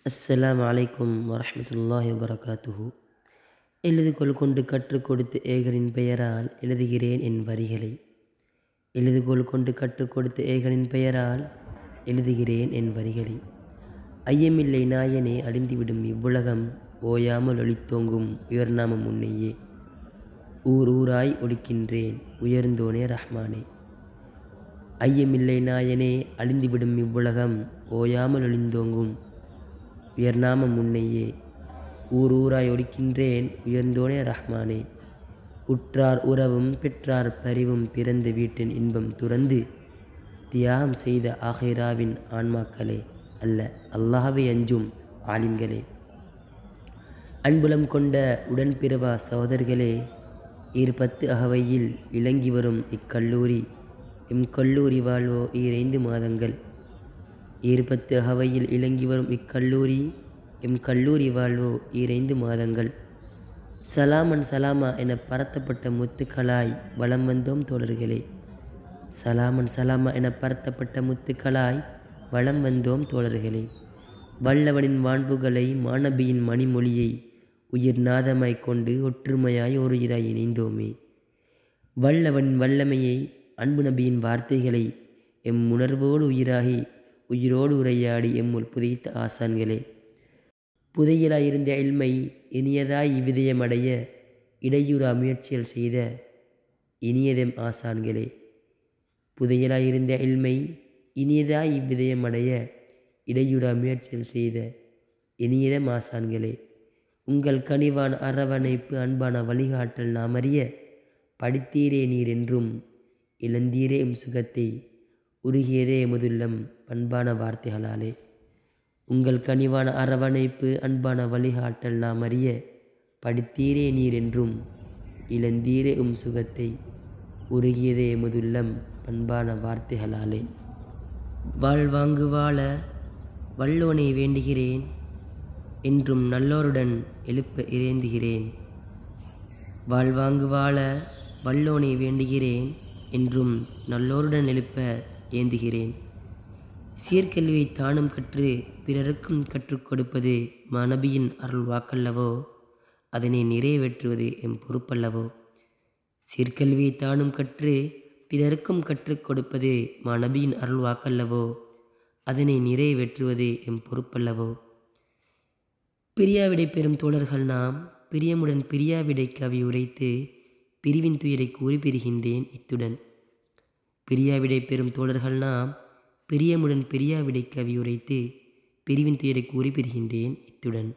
அஸ்ஸலாமு அலைக்கும் வரஹ்மத்துல்லாஹி வபரகாத்துஹு. எழுதுகோல் கொண்டு கற்றுக் கொடுத்த ஏகரின் பெயரால் எழுதுகிறேன் என் வரிகளை. எழுதுகோல் கொண்டு கற்றுக் கொடுத்த ஏகரின் பெயரால் எழுதுகிறேன் என் வரிகளை. ஐயமில்லை நாயனே, அழிந்துவிடும் இவ்வுலகம், ஓயாமல் ஒளித்தோங்கும் உயர்நாமம் உன்னையே. ஊர் ஊராய் ஒலிக்கின்றேன் உயர்ந்தோனே ரஹ்மானே. ஐயமில்லை நாயனே, அழிந்துவிடும் இவ்வுலகம், ஓயாமல் ஒளிந்தோங்கும் உயர்நாமம் உன்னையே. ஊர் ஊராய் ஒலிக்கின்றேன் உயர்ந்தோனே ரஹ்மானே. உற்றார் உறவும் பெற்றார் பரிவும் பிறந்த வீட்டின் இன்பம் துறந்து தியாகம் செய்த ஆஹிராவின் ஆன்மாக்களே, அல்ல அல்லாஹ்வை அஞ்சும் ஆலிம்களே, அன்புலம் கொண்ட உடன்பிறவா சகோதரர்களே, 10 அகவையில் இலங்கி வரும் இக்கல்லூரி எம் கல்லூரி வாழ்வோ 5 மாதங்கள். 10 அகவையில் இலங்கி வரும் இக்கல்லூரி எம் கல்லூரி வாழ்வோ 5 மாதங்கள். சலாமன் சலாமா என பரத்தப்பட்ட முத்துக்களாய் வலம் வந்தோம் தோழர்களே. சலாமன் சலாமா என பரத்தப்பட்ட முத்துக்களாய் வலம் வந்தோம் தோழர்களே. வல்லவனின் வான்புகளை மாணபியின் மணிமொழியை உயிர் நாதமாய் கொண்டு ஒற்றுமையாய் ஒரு இராய் இணைந்தோமே. வல்லவனின் வல்லமையை அன்பு நபியின் வார்த்தைகளை எம் உணர்வோடு உயிராகி உயிரோடு உரையாடி எம்முள் புதைத்த ஆசான்களே. புதையலாயிருந்த இல்மை இனியதாய் இவ்விதயமடைய இடையூறா முயற்சிகள் செய்த இனியதெம் ஆசான்களே. புதையலாயிருந்த இல்மை இனியதாய் இவ்விதயமடைய இடையூறா முயற்சிகள் செய்த இனியதெம் ஆசான்களே. உங்கள் கனிவான அரவணைப்பு அன்பான வழிகாட்டல் நாமறிய படித்தீரே நீர் என்றும் இழந்தீரே எம் சுகத்தை உருகியதே எமதுள்ளம் பண்பான வார்த்தைகளாலே. உங்கள் கனிவான அரவணைப்பு அன்பான வழிகாட்டல் நாம் அறிய படித்தீரே நீர் என்றும் இழந்தீரே சுகத்தை உருகியதே எமதுள்ளம் பண்பான வார்த்தைகளாலே. வாழ்வாங்கு வாழ வல்லோனை வேண்டுகிறேன், என்றும் நல்லோருடன் எழுப்ப இறைந்துகிறேன். வாழ்வாங்கு வாழ வல்லோனை வேண்டுகிறேன், என்றும் நல்லோருடன் எழுப்ப ஏந்துகிறேன். சீர்கல்வியை தானும் கற்று பிறருக்கும் கற்றுக் கொடுப்பது மாணபியின் அருள் வாக்கல்லவோ, அதனை நிறைவேற்றுவது எம் பொறுப்பல்லவோ. சீர்கல்வியை தானும் கற்று பிறருக்கும் கற்றுக் கொடுப்பது மாணபியின் அருள் வாக்கல்லவோ, அதனை நிறைவேற்றுவது எம் பொறுப்பல்லவோ. பிரியாவிடை பெறும் தோழர்கள் நாம் பிரியமுடன் பிரியாவிடை கவி உரைத்து பிரிவின் துயரை கூறி பிரிகின்றேன் இத்துடன். பிரியாவிடை பெறும் தோழர்கள் நாம் பிரியமுடன் பிரியாவிடை கவி உரைத்து பிரிவின் துயரை கூறி பிரிகின்றேன் இத்துடன்.